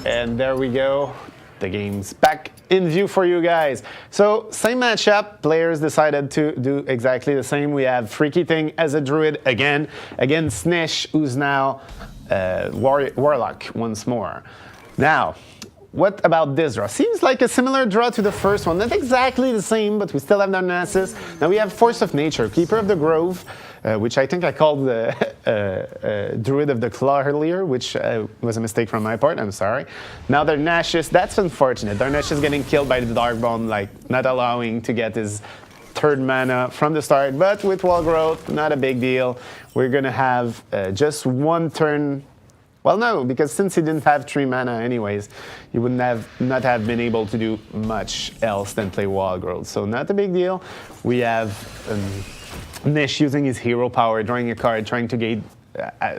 And there we go. The game's back in view for you guys. So, same matchup. Players decided to do exactly the same. We have Freakything as a druid again against Nissh, who's now Warlock once more. Now, what about this draw? Seems like a similar draw to the first one. Not exactly the same, but we still have Darnassus. Now we have Force of Nature, Keeper of the Grove, which I think I called the Druid of the Claw earlier, which was a mistake from my part, I'm sorry. Now Darnassus, that's unfortunate. Darnassus getting killed by the Darkbone, like not allowing to get his third mana from the start, but with Wall Growth, not a big deal. We're gonna have just one turn. Well, no, because since he didn't have 3 mana anyways, he wouldn't not have been able to do much else than play Wall Growth. So not a big deal. We have Nissh using his hero power, drawing a card, trying to get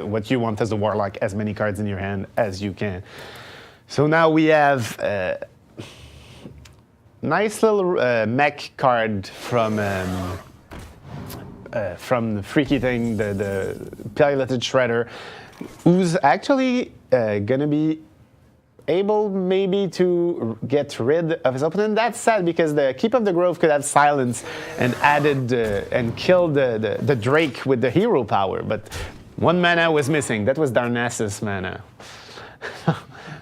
what you want as a Warlock, as many cards in your hand as you can. So now we have nice little mech card from Freakything, the piloted shredder, who's actually gonna be able maybe to get rid of his opponent. That's sad because the Keep of the Grove could have silence and added and killed the Drake with the hero power, but 1 mana was missing. That was Darnassus mana.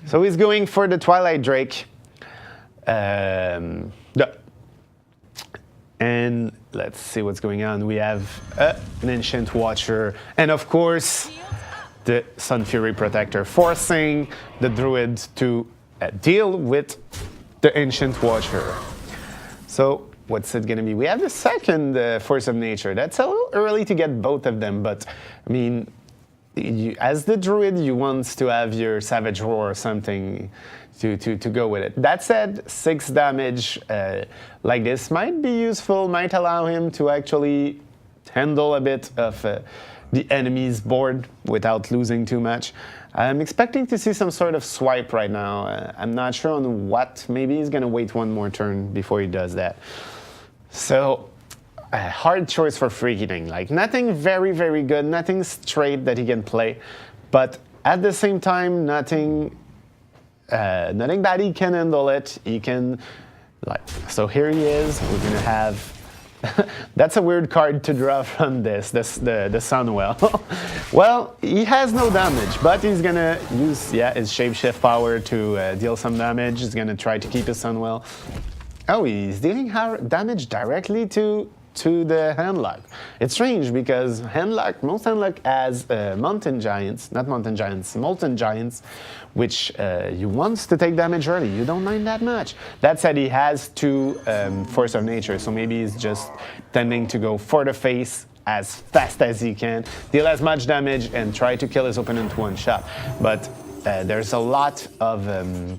So he's going for the Twilight Drake. And let's see what's going on. We have an Ancient Watcher, and of course, the Sun Fury Protector, forcing the Druid to deal with the Ancient Watcher. So what's it going to be? We have the second Force of Nature. That's a little early to get both of them, but I mean, as the Druid, you want to have your Savage Roar or something to go with it. That said, 6 damage like this might be useful, might allow him to actually handle a bit of the enemy's board without losing too much. I'm expecting to see some sort of swipe right now. I'm not sure on what. Maybe he's going to wait 1 more turn before he does that. So, a hard choice for Freakything. Like, nothing very, very good, nothing straight that he can play, but at the same time, nothing that he can handle it. He can, like, so here he is. We're going to have that's a weird card to draw from the Sunwell. Well, he has no damage, but he's gonna use his Shapeshift power to deal some damage. He's gonna try to keep his Sunwell. Oh, he's dealing damage directly to the Handlock. It's strange because most Handlock has Molten Giants, which you want to take damage early. You don't mind that much. That said, he has 2 Force of Nature, so maybe he's just tending to go for the face as fast as he can, deal as much damage, and try to kill his opponent 1 shot. But there's a lot of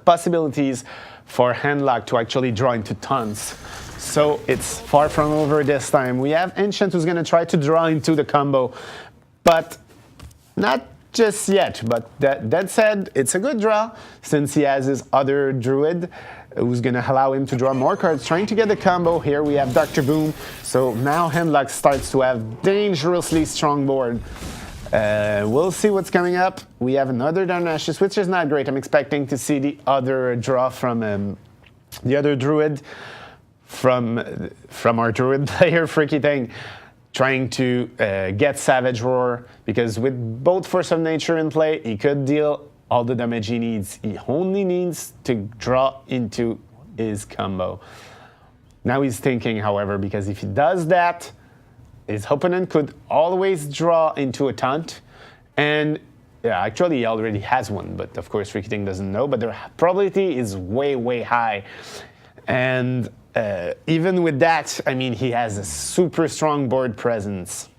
possibilities for Handlock to actually draw into tons. So it's far from over this time. We have Ancient who's going to try to draw into the combo, but not just yet. But that said, it's a good draw since he has his other Druid who's going to allow him to draw more cards, trying to get the combo. Here we have Dr. Boom. So now Handlock starts to have dangerously strong board. We'll see what's coming up. We have another Darnassus, which is not great. I'm expecting to see the other draw from the other Druid, from our Druid player, Freakything, trying to get Savage Roar, because with both Force of Nature in play, he could deal all the damage he needs. He only needs to draw into his combo. Now he's thinking, however, because if he does that, his opponent could always draw into a taunt, and actually he already has one, but of course Freakything doesn't know, but the probability is way, way high. And even with that, I mean, he has a super strong board presence.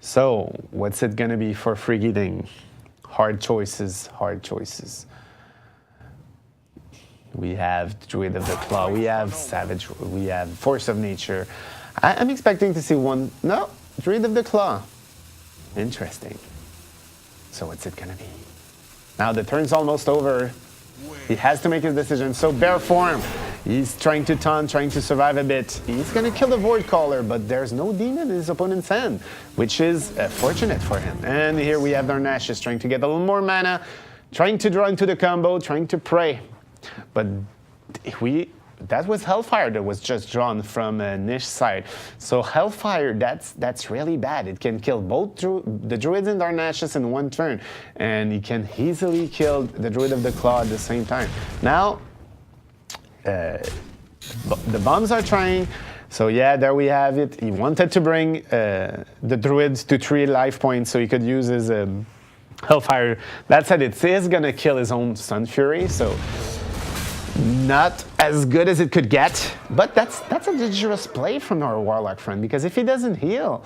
So, what's it gonna be for Freakything? Hard choices, hard choices. We have Druid of the Claw, we have Savage, we have Force of Nature. I'm expecting to see one, no, Druid of the Claw. Interesting. So what's it gonna be? Now the turn's almost over. He has to make his decision. So Bear Form He's trying to taunt, trying to survive a bit. He's gonna kill the Void Caller, but there's no demon in his opponent's hand, which is fortunate for him. And here we have our Nissh just trying to get a little more mana, trying to draw into the combo, trying to pray. But that was Hellfire that was just drawn from Nissh's side. So Hellfire, that's really bad. It can kill both the Druids and Darnashes in one turn, and he can easily kill the Druid of the Claw at the same time. Now, the bombs are trying. So yeah, there we have it. He wanted to bring the Druids to 3 life points so he could use his Hellfire. That said, it is gonna kill his own Sun Fury, so not as good as it could get. But that's a dangerous play from our Warlock friend, because if he doesn't heal,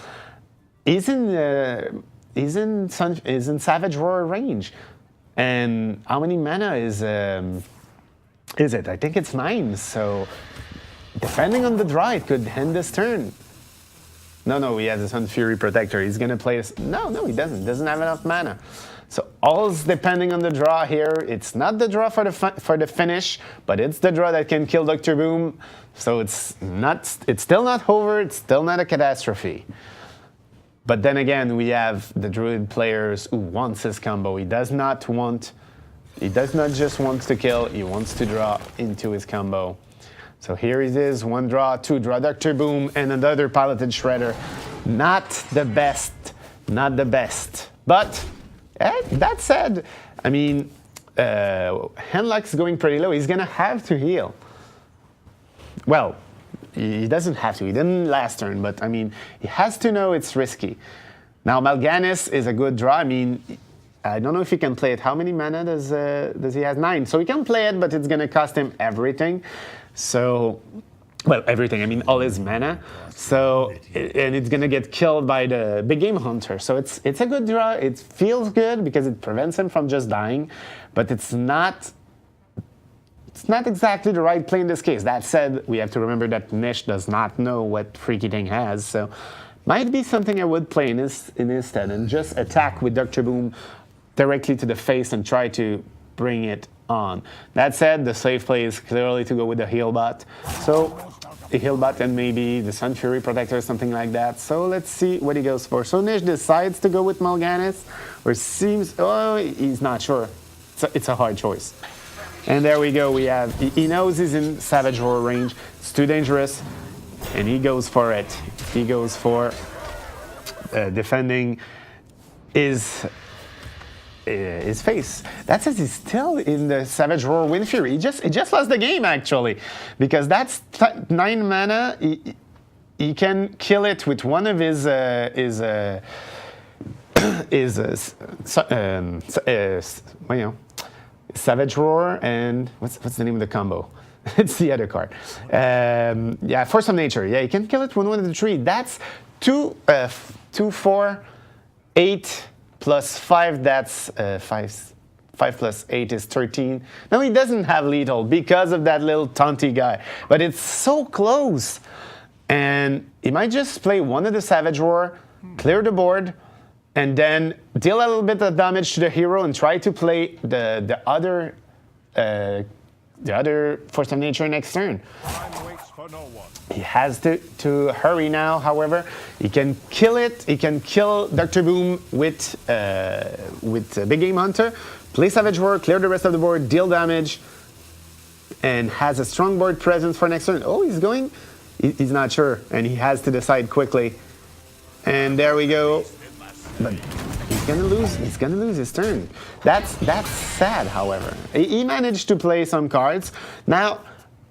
he's in Savage Roar range. And how many mana is it? I think it's 9, so depending on the draw, it could end this turn. No, he has a Sun Fury Protector. He's gonna play this. No, he doesn't. Doesn't have enough mana. So all's depending on the draw here. It's not the draw for the finish, but it's the draw that can kill Dr. Boom. So it's still not over. It's still not a catastrophe. But then again, we have the Druid players who wants his combo. He does not just want to kill, he wants to draw into his combo. So here it is, 1 draw, 2 draw, Dr. Boom, and another Piloted Shredder. Not the best. But that said, I mean, Henlock's going pretty low. He's gonna have to heal. Well, he doesn't have to. He didn't last turn, but I mean, he has to know it's risky. Now, Mal'Ganis is a good draw. I mean, I don't know if he can play it. How many mana does he have? 9. So he can play it, but it's going to cost him everything. So, well, everything. I mean, all his mana. So, and it's going to get killed by the Big Game Hunter. So it's a good draw. It feels good because it prevents him from just dying, but it's not exactly the right play in this case. That said, we have to remember that Nissh does not know what Freakything has. So, might be something I would play in his stead and just attack with Dr. Boom directly to the face and try to bring it on. That said, the safe play is clearly to go with the heal bot. So the heal bot and maybe the Sun Fury Protector, something like that. So let's see what he goes for. So Nissh decides to go with Mal'Ganis, or seems, he's not sure. It's a hard choice. And there we go, he knows he's in Savage Roar range. It's too dangerous, and he goes for it. He goes for defending his face. That says he's still in the Savage Roar Wind Fury. He just lost the game, actually, because that's 9 mana. He can kill it with one of his Savage Roar and what's the name of the combo? It's the other card. Force of Nature. Yeah, you can kill it with one of the 3. That's 2, 4, 8 plus 5. That's 5 plus 8 is 13. No, he doesn't have lethal because of that little taunty guy. But it's so close. And he might just play one of the Savage Roar, clear the board, and then deal a little bit of damage to the hero and try to play the other Force of Nature next turn. He has to hurry now, however. He can kill it. He can kill Dr. Boom with Big Game Hunter, play Savage Roar, clear the rest of the board, deal damage, and has a strong board presence for next turn. Oh, he's going? He's not sure, and he has to decide quickly. And there we go. But he's gonna lose. He's gonna lose his turn. That's sad. However, he managed to play some cards. Now,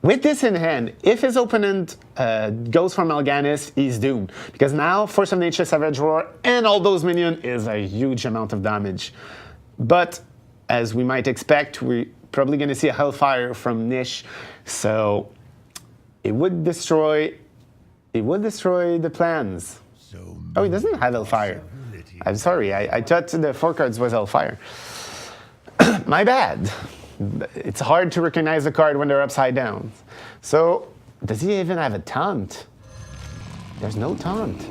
with this in hand, if his opponent goes for Mal'Ganis, he's doomed, because now Force of Nature, Savage Roar, and all those minions is a huge amount of damage. But as we might expect, we're probably gonna see a Hellfire from Nissh, so it would destroy the plans. Oh, he doesn't have Hellfire. I'm sorry, I thought the 4 cards was Hellfire. My bad. It's hard to recognize a card when they're upside down. So, does he even have a taunt? There's no taunt.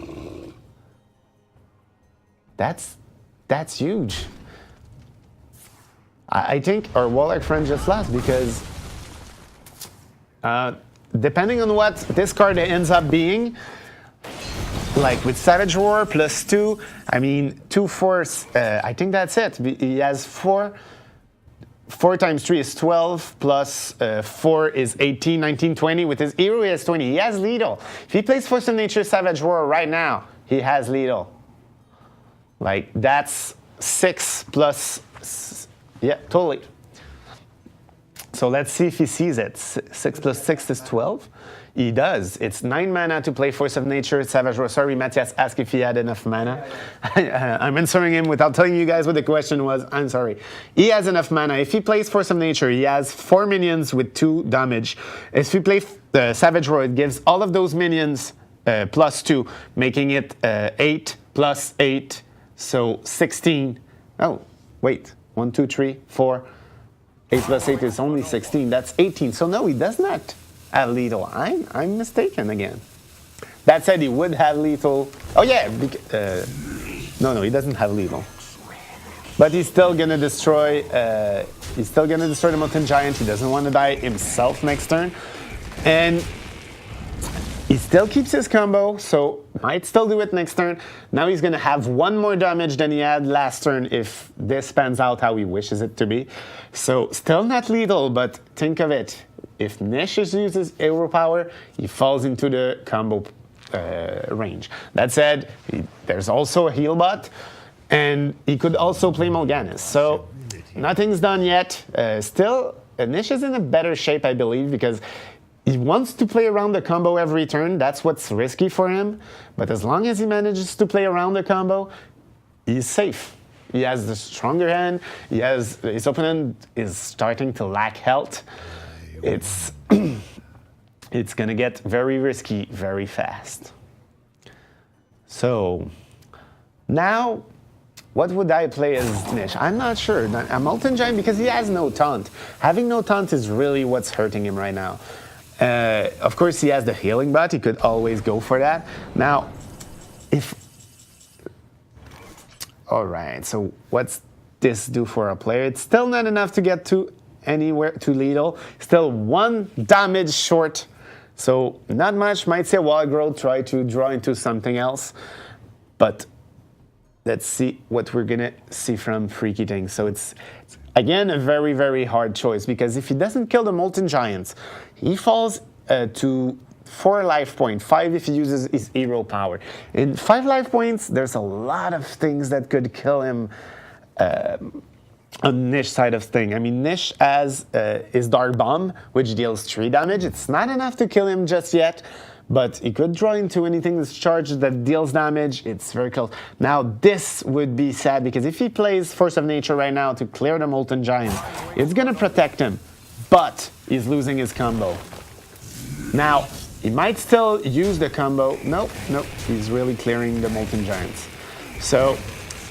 That's huge. I think our Warlock friend just lost because Depending on what this card ends up being, like with Savage Roar +2, I mean, 2 force, I think that's it. He has 4. 4 times 3 is 12, plus 4 is 18, 19, 20. With his hero, he has 20. He has lethal. If he plays Force of Nature Savage Roar right now, he has lethal. Like, that's 6 plus, yeah, totally. So let's see if he sees it. 6 plus 6 is 12. He does. It's 9 mana to play Force of Nature, Savage Roar. Sorry, Matthias asked if he had enough mana. I'm answering him without telling you guys what the question was. I'm sorry. He has enough mana. If he plays Force of Nature, he has 4 minions with 2 damage. If he plays Savage Roar, it gives all of those minions +2, making it 8 plus 8, so 16. Oh, wait. 1, 2, 3, 4. 8 plus 8 is only 16. That's 18. So no, he does not have lethal. I'm mistaken again. That said, he would have lethal. Oh yeah, no, he doesn't have lethal. But he's still gonna destroy. He's still gonna destroy the Molten Giant. He doesn't want to die himself next turn, and he still keeps his combo, so might still do it next turn. Now he's gonna have 1 more damage than he had last turn if this pans out how he wishes it to be. So still not lethal, but think of it. If Nissh uses hero power, he falls into the combo range. That said, there's also a heal bot, and he could also play Morganis. So nothing's done yet. Still, Nissh is in a better shape, I believe, because he wants to play around the combo every turn. That's what's risky for him. But as long as he manages to play around the combo, he's safe. He has the stronger hand. His opponent is starting to lack health. It's it's gonna get very risky very fast. So now, what would I play as Nissh? I'm not sure. A Molten Giant, because he has no taunt. Having no taunt is really what's hurting him right now. Of course, he has the healing bot. He could always go for that. Now, all right, so what's this do for a player? It's still not enough to get to anywhere to lethal. Still 1 damage short. So not much. Might say Wild Growth, try to draw into something else. But let's see what we're going to see from Freakything. So it's again a very, very hard choice, because if he doesn't kill the Molten Giants, he falls to 4 life points, 5 if he uses his hero power. In 5 life points, there's a lot of things that could kill him on Nissh side of thing. I mean, Nissh has his Dark Bomb, which deals 3 damage. It's not enough to kill him just yet, but he could draw into anything that's charged that deals damage. It's very close. Now, this would be sad, because if he plays Force of Nature right now to clear the Molten Giant, it's going to protect him, but he's losing his combo. Now, he might still use the combo. Nope, he's really clearing the Molten Giants. So,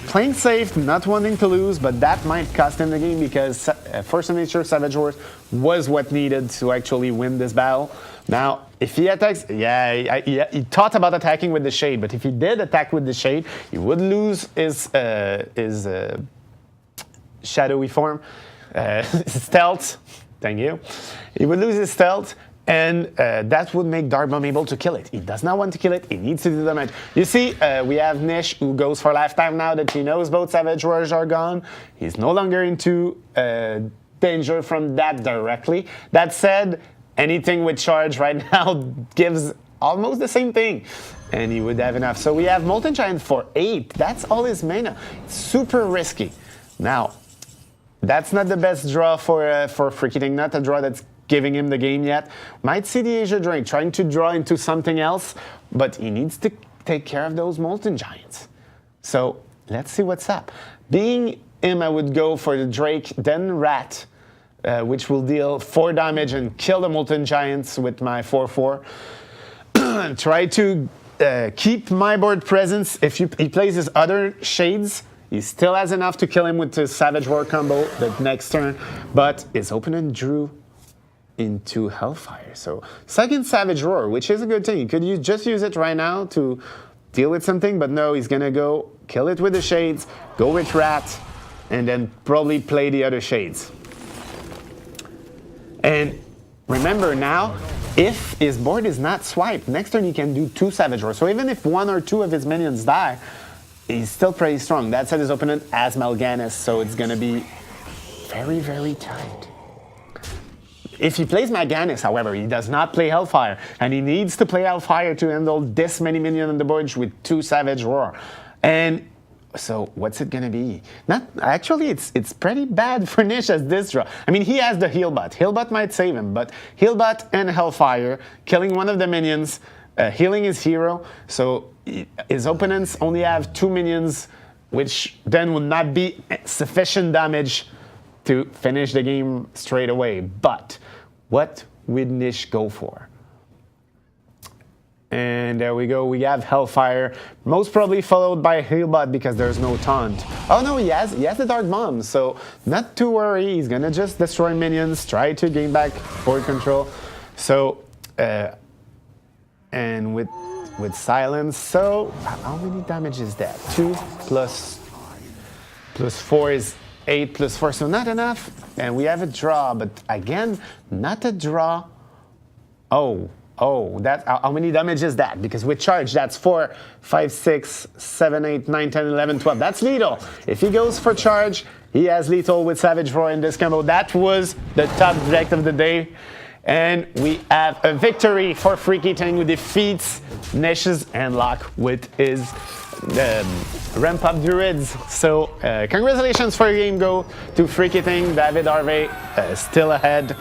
playing safe, not wanting to lose, but that might cost him the game, because Force of Nature Savage Roar was what needed to actually win this battle. Now, if he attacks, he thought about attacking with the Shade, but if he did attack with the Shade, he would lose his shadowy form, stealth. Thank you. He would lose his stealth, and that would make Dark Bomb able to kill it. He does not want to kill it. He needs to do damage. You see, we have Nissh, who goes for lifetime now that he knows both Savage Roars are gone. He's no longer into danger from that directly. That said, anything with charge right now gives almost the same thing, and he would have enough. So we have Molten Giant for 8. That's all his mana. It's super risky. Now, that's not the best draw for Freakything. Not a draw that's giving him the game yet. Might see the Asia Drake trying to draw into something else, but he needs to take care of those Molten Giants. So let's see what's up. Being him, I would go for the Drake, then Rat, which will deal 4 damage and kill the Molten Giants with my 4/4. Try to keep my board presence. If he plays his other Shades, he still has enough to kill him with the Savage Roar combo the next turn, but his opponent drew into Hellfire. So second Savage Roar, which is a good thing. You could just use it right now to deal with something, but no, he's gonna go kill it with the Shades, go with Rat, and then probably play the other Shades. And remember now, if his board is not swiped, next turn he can do 2 Savage Roar. So even if 1 or 2 of his minions die, he's still pretty strong. That said, his opponent has Mal'Ganis, so it's going to be very, very tight. If he plays Mal'Ganis, however, he does not play Hellfire, and he needs to play Hellfire to handle this many minions on the board with 2 Savage Roar. And so what's it gonna be? Not actually, it's pretty bad for Nissh as this draw. I mean, he has the Healbot. Healbot might save him, but Healbot and Hellfire, killing one of the minions, healing his hero. So his opponents only have 2 minions, which then would not be sufficient damage to finish the game straight away. But what would Nissh go for? And there we go, we have Hellfire, most probably followed by Healbot because there's no taunt. Oh no, he has the Dark Bomb, so not to worry, he's gonna just destroy minions, try to gain back board control. So, and with Silence, so how many damage is that? 2 plus 4 is 8 plus 4, so not enough. And we have a draw, but again, not a draw. Oh, that, how many damage is that? Because with charge, that's 4, 5, 6, 7, 8, 9, 10, 11, 12. That's lethal. If he goes for charge, he has lethal with Savage Roar in this combo. That was the top deck of the day. And we have a victory for Freakything, who defeats Nish's Handlock with his ramp up druids. So congratulations for your game go to Freakything. David Harvey still ahead,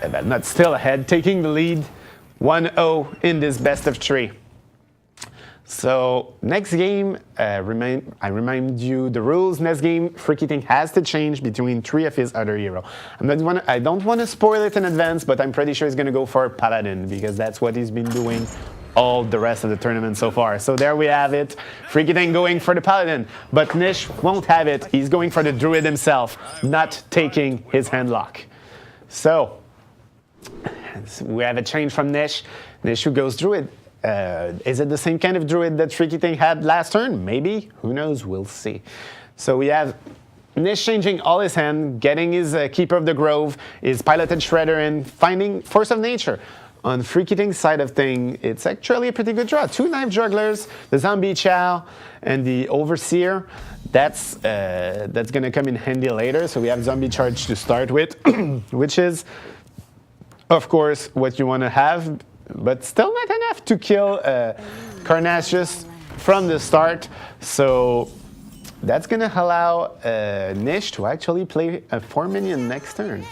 but not still ahead, taking the lead 1-0 in this best of 3. So next game, I remind you the rules. Next game, Freakything has to change between 3 of his other heroes. I don't want to spoil it in advance, but I'm pretty sure he's going to go for Paladin because that's what he's been doing all the rest of the tournament so far. So there we have it. Freakything going for the Paladin, but Nissh won't have it. He's going for the Druid himself, not taking his Handlock. So we have a change from Nissh. Nissh who goes Druid. Is it the same kind of Druid that Freakything had last turn? Maybe. Who knows? We'll see. So we have Nissh changing all his hand, getting his Keeper of the Grove, his Piloted Shredder, and finding Force of Nature. On Freakything's side of things, it's actually a pretty good draw. 2 Knife Jugglers, the Zombie Chow, and the Overseer. That's going to come in handy later. So we have Zombie Charge to start with, which is, of course, what you want to have, but still not enough to kill Carnassius from the start. So that's going to allow Nissh to actually play a 4 minion next turn.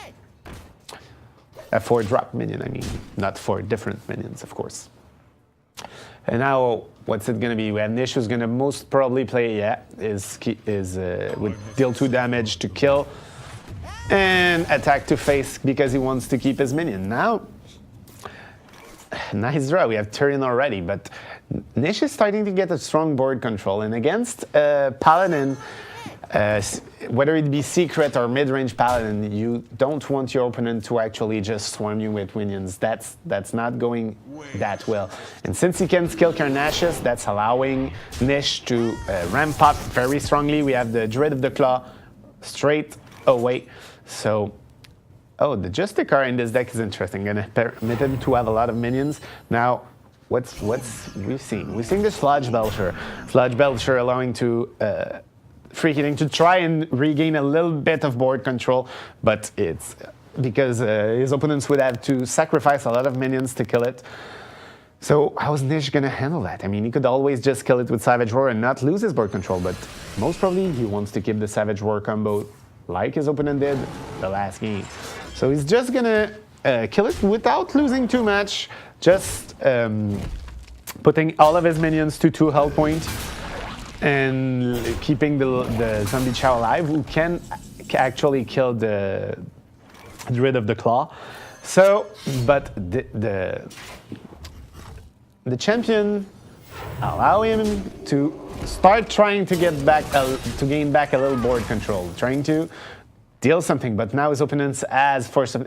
A 4 drop minion, I mean, not 4 different minions, of course. And now, what's it going to be? We have Nissh who's going to most probably play, with deal 2 damage to kill and attack to face because he wants to keep his minion. Now, nice draw. We have Tyrion already, but Nissh is starting to get a strong board control. And against Paladin, whether it be secret or mid-range Paladin, you don't want your opponent to actually just swarm you with minions. That's not going that well. And since he can skill Carnassius, that's allowing Nissh to ramp up very strongly. We have the Dread of the Claw straight away. So, the Justicar in this deck is interesting. Gonna permit him to have a lot of minions. Now, what's we've seen? We've seen the Sludge Belcher. Sludge Belcher allowing to Freakything to try and regain a little bit of board control, but it's because his opponents would have to sacrifice a lot of minions to kill it. So how's Nissh gonna handle that? I mean, he could always just kill it with Savage Roar and not lose his board control, but most probably he wants to keep the Savage Roar combo like his opponent did the last game. So he's just gonna kill it without losing too much, just putting all of his minions to 2 health points and keeping the Zombie Chow alive, who can actually kill the Druid of the Claw. So, but the champion allow him to start trying to get back, to gain back a little board control, trying to deal something. But now his opponent has Force of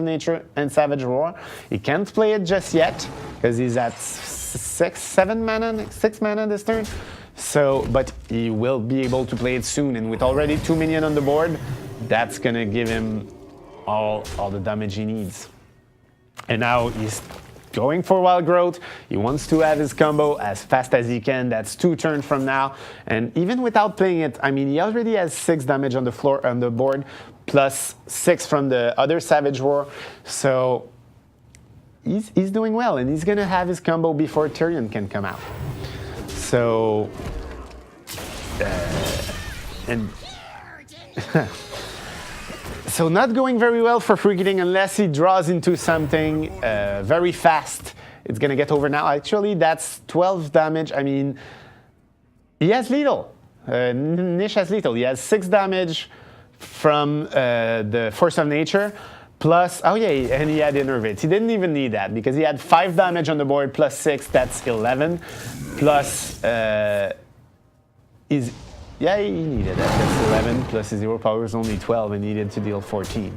Nature and Savage Roar. He can't play it just yet because he's at 6 mana this turn. So, but he will be able to play it soon. And with already 2 minions on the board, that's gonna give him all the damage he needs. And now he's going for Wild Growth. He wants to have his combo as fast as he can. That's 2 turns from now. And even without playing it, I mean, he already has 6 damage on the floor, on the board, plus 6 from the other Savage Roar. So he's doing well, and he's going to have his combo before Tyrion can come out. So, so not going very well for Freakything unless he draws into something very fast. It's going to get over now. Actually, that's 12 damage. I mean, he has lethal. Nissh has lethal. He has 6 damage from the Force of Nature. Plus, oh yeah, and he had Innervate. He didn't even need that because he had 5 damage on the board plus 6, that's 11. Plus, yeah, he needed that. That's 11 plus his 0 power is only 12 and needed to deal 14.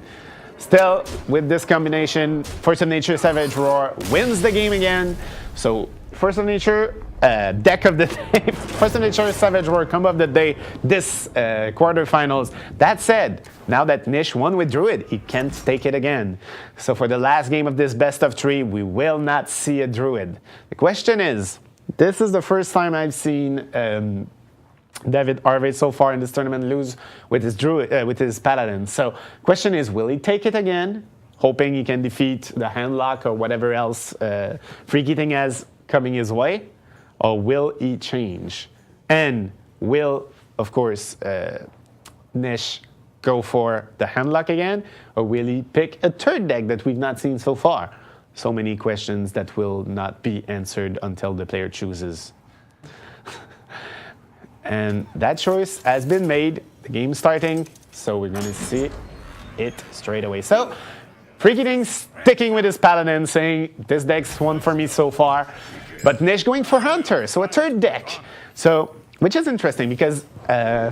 Still, with this combination, Force of Nature, Savage Roar wins the game again. So, Force of Nature, deck of the day. Force of Nature, Savage Roar, combo of the day, this quarterfinals. That said, now that Nissh won with Druid, he can't take it again. So for the last game of this best of 3, we will not see a Druid. The question is, this is the first time I've seen David Harvey so far in this tournament lose with his Druid, with his Paladin. So question is, will he take it again, hoping he can defeat the handlock or whatever else Freakything has coming his way, or will he change? And will, of course, Nissh go for the handlock again, or will he pick a third deck that we've not seen so far? So many questions that will not be answered until the player chooses. And that choice has been made. The game's starting, so we're going to see it straight away. So, Freakything sticking with his Paladin, saying, this deck's won for me so far. But Nissh going for Hunter, so a third deck. So, which is interesting because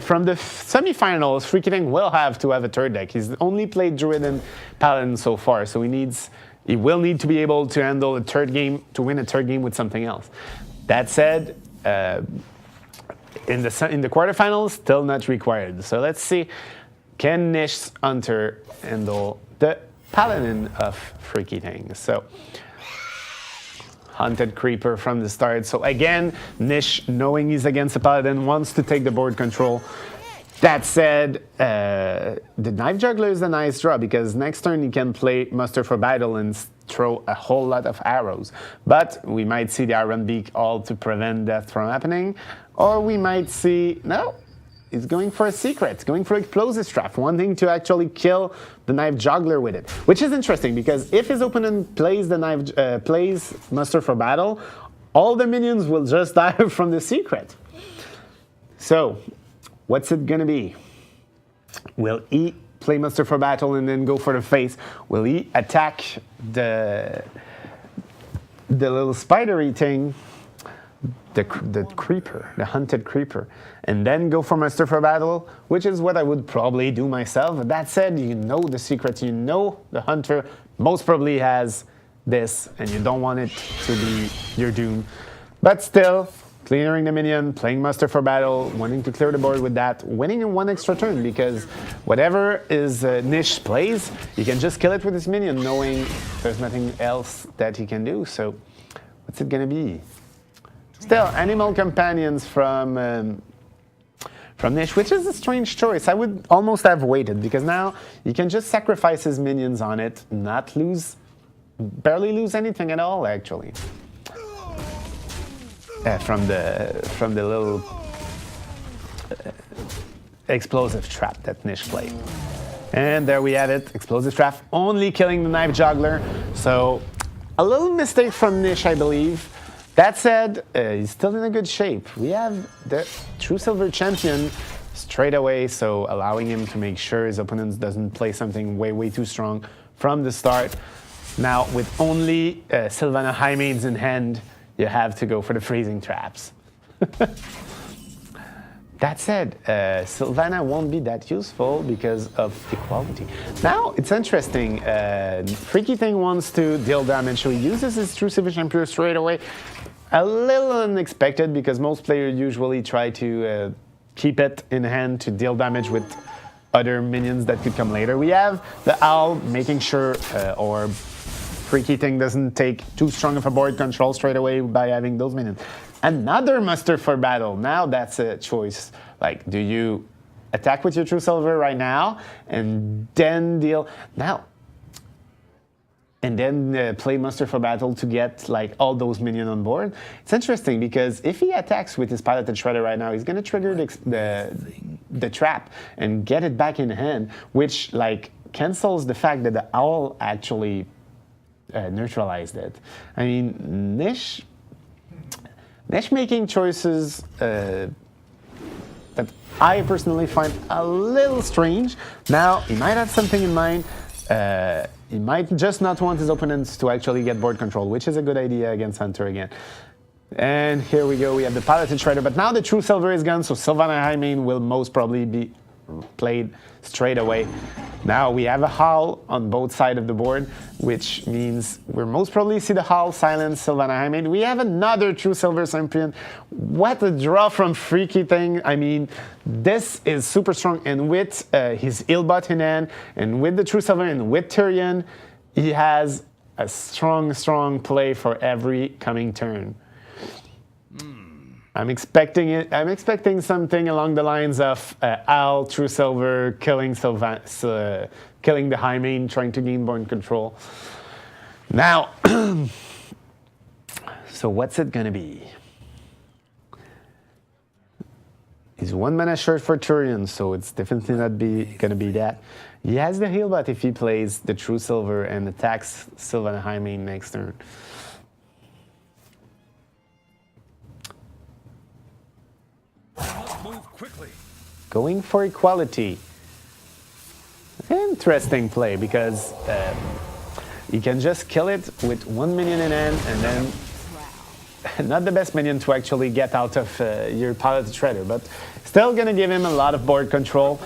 from the semifinals, Freakything will have to have a third deck. He's only played Druid and Paladin so far, so he will need to be able to handle a third game, to win a third game with something else. That said, in the quarterfinals, still not required. So let's see, can Nissh's Hunter handle the Paladin of Freakything? So, Hunted Creeper from the start. So again, Nissh, knowing he's against a Paladin, wants to take the board control. That said, the Knife Juggler is a nice draw because next turn he can play Muster for Battle and throw a whole lot of arrows. But we might see the Iron Beak all to prevent that from happening. Or we might see, no, he's going for a secret, going for Explosive Trap, wanting to actually kill the Knife Juggler with it. Which is interesting because if his opponent plays plays Muster for Battle, all the minions will just die from the secret. So, what's it gonna be? Will he play Muster for Battle and then go for the face? Will he attack the little spidery thing, the creeper, the hunted creeper, and then go for Muster for Battle, which is what I would probably do myself. But that said, you know the secret, you know the hunter most probably has this, and you don't want it to be your doom. But still, clearing the minion, playing Muster for Battle, wanting to clear the board with that, winning in 1 extra turn, because whatever is Nissh plays, you can just kill it with his minion, knowing there's nothing else that he can do. So, what's it gonna be? Still, Animal Companions from Nissh, which is a strange choice. I would almost have waited, because now you can just sacrifice his minions on it, not lose, barely lose anything at all, actually. From the little explosive trap that Nissh played. And there we have it, explosive trap, only killing the Knife Juggler. So, a little mistake from Nissh, I believe. That said, he's still in a good shape. We have the True Silver Champion straight away, so allowing him to make sure his opponent doesn't play something way too strong from the start. Now, with only Sylvana High Maids in hand, you have to go for the freezing traps. That said, Sylvana won't be that useful because of equality. Now, it's interesting. Freakything wants to deal damage, so he uses his True Silver Champion straight away. A little unexpected because most players usually try to keep it in hand to deal damage with other minions that could come later. We have the Owl making sure or Freakything doesn't take too strong of a board control straight away by having those minions. Another muster for battle. Now that's a choice. Like, do you attack with your True Silver right now and then deal now? And then play muster for battle to get like all those minions on board. It's interesting because if he attacks with his piloted shredder right now, he's gonna trigger the trap and get it back in hand, which like cancels the fact that the Owl actually neutralized it. I mean, Nissh making choices that I personally find a little strange. Now, he might have something in mind. He might just not want his opponents to actually get board control, which is a good idea against Hunter again. And here we go, we have the piloted shredder, but now the True Silver is gone, so Sylvana Highmane will most probably be played straight away. Now we have a Howl on both sides of the board, which means we'll most probably see the Howl silence Sylvana Highmane. We have another True Silver champion. What a draw from Freakything. I mean, this is super strong, and with his Healbot in hand, and with the True Silver, and with Tyrion, he has a strong play for every coming turn. I'm expecting something along the lines of Al, True Silver, killing the Highmane, trying to gain board control. Now, so what's it gonna be? He's 1 mana short for Tyrion, so it's definitely not gonna be that. He has the Healbot if he plays the True Silver and attacks Sylvana Highmane next turn. Quickly. Going for equality. Interesting play because you can just kill it with 1 minion in hand and then not the best minion to actually get out of your piloted shredder, but still gonna give him a lot of board control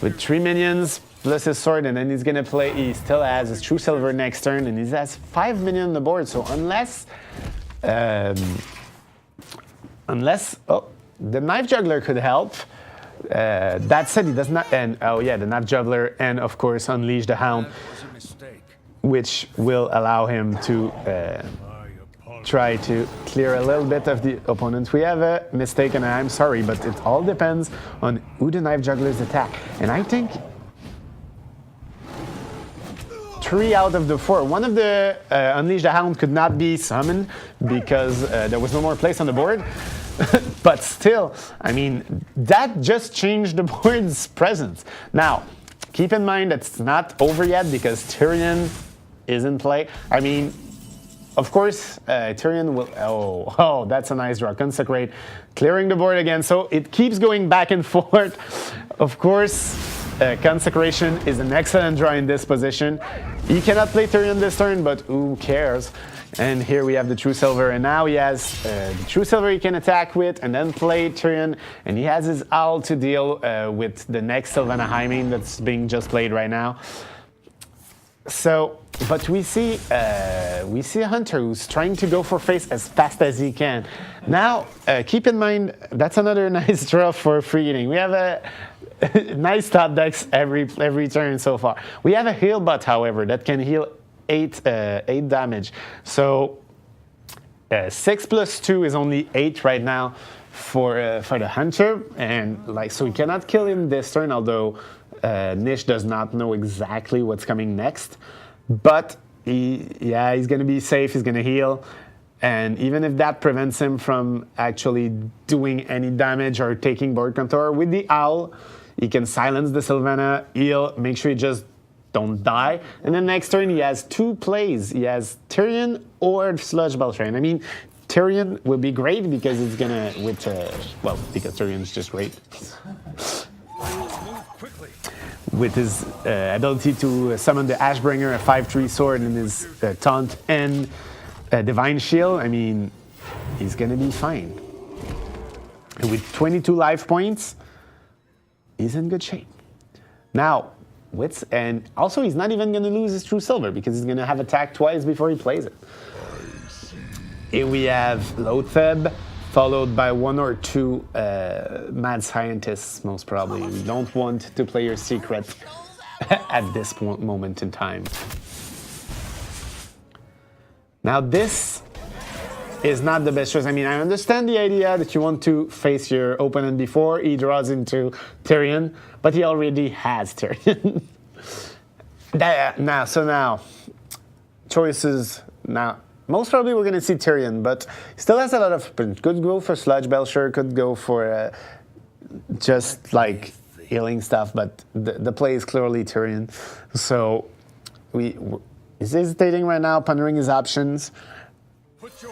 with 3 minions plus his sword, and then he's gonna play, he still has his True Silver next turn and he has 5 minions on the board, so unless the Knife Juggler could help. That said, he does not, and oh yeah, the Knife Juggler, and of course Unleash the Hound, which will allow him to try to clear a little bit of the opponent. We have a mistake, and I'm sorry, but it all depends on who the Knife Juggler's attack. And I think 3 out of the 4. One of the Unleash the Hound could not be summoned because there was no more place on the board. But still, I mean, that just changed the board's presence. Now, keep in mind that it's not over yet because Tyrion is in play. I mean, of course, Tyrion will... Oh, that's a nice draw. Consecrate, clearing the board again. So it keeps going back and forth. Of course, Consecration is an excellent draw in this position. He cannot play Tyrion this turn, but who cares? And here we have the True Silver, and now he has the True Silver he can attack with and then play Tyrion, and he has his Owl to deal with the next Sylvana Highmane that's being just played right now. So, but we see a Hunter who's trying to go for face as fast as he can. Now, keep in mind, that's another nice draw for Freakything. We have a nice top decks every turn so far. We have a Healbot, however, that can heal 8 damage. So 6 plus 2 is only 8 right now for the Hunter, and like so he cannot kill him this turn. Although Nissh does not know exactly what's coming next, but he's gonna be safe. He's gonna heal, and even if that prevents him from actually doing any damage or taking board control with the Owl, he can silence the Sylvana, heal, make sure he just don't die. And then next turn he has 2 plays. He has Tyrion or Sludge Beltran. I mean, Tyrion will be great because it's gonna because Tyrion's just great. With his ability to summon the Ashbringer, a 5/3 sword, and his taunt and Divine Shield, I mean, he's gonna be fine. And with 22 life points, he's in good shape. Now, and also he's not even going to lose his True Silver because he's going to have attack twice before he plays it. Here we have Loatheb followed by 1 or 2 mad scientists, most probably. You don't want to play your secret at this moment in time. Now this is not the best choice. I mean, I understand the idea that you want to face your opponent before he draws into Tyrion, but he already has Tyrion. Now, choices. Now, most probably we're going to see Tyrion, but he still has a lot of... Could go for Sludge Belcher, could go for just like healing stuff, but the play is clearly Tyrion. So he's hesitating right now, pondering his options.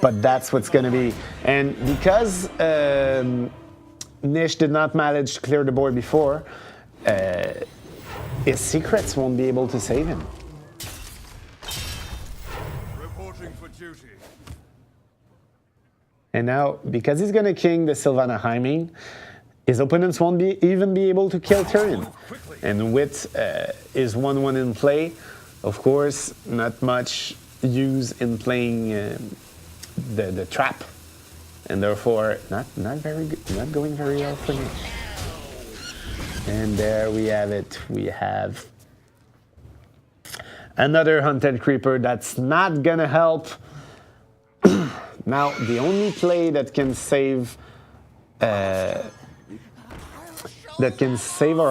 But that's what's going to be. And because Nissh did not manage to clear the board before, his secrets won't be able to save him. Reporting for duty. And now, because he's going to king the Sylvana Hymen, his opponents won't even be able to kill Tyrion. And with his 1/1 in play, of course, not much use in playing the trap, and therefore not very good, not going very well for me. And there we have it. We have another hunted creeper that's not gonna help. Now the only play that can save our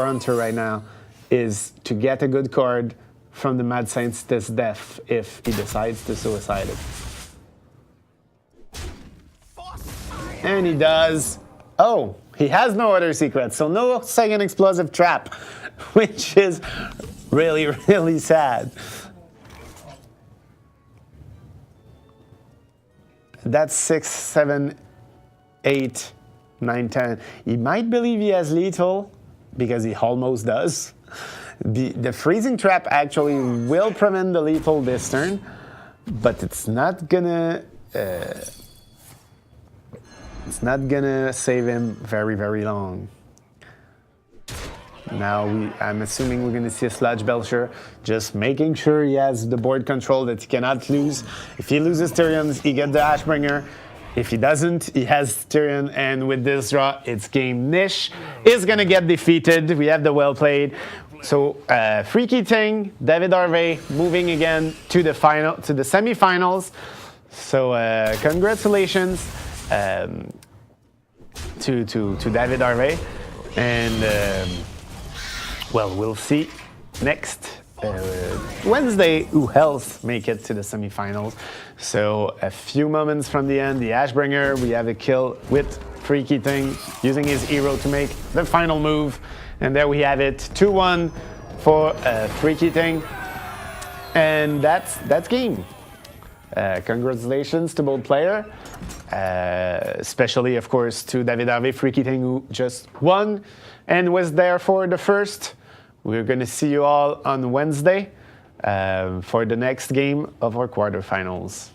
hunter right now is to get a good card from the mad scientist's death if he decides to suicide it. And he does. Oh, he has no other secrets, so no second explosive trap, which is really, really sad. That's 6, 7, 8, 9, 10. He might believe he has lethal, because he almost does. The freezing trap actually will prevent the lethal this turn, but it's not gonna save him very, very long. Now I'm assuming we're gonna see a Sludge Belcher, just making sure he has the board control that he cannot lose. If he loses Tyrion, he gets the Ashbringer. If he doesn't, he has Tyrion, and with this draw, it's game. Nissh is gonna get defeated. We have the well played. So Freakything, David Harvey moving again to the semifinals. So congratulations to David Harvey, and well, we'll see next Wednesday who else make it to the semifinals. So a few moments from the end, the Ashbringer, we have a kill with Freakything using his hero to make the final move. And there we have it, 2-1 for Freakything. And that's game. Congratulations to both players, especially, of course, to David Harvey, Freakything, who just won and was there for the first. We're going to see you all on Wednesday for the next game of our quarterfinals.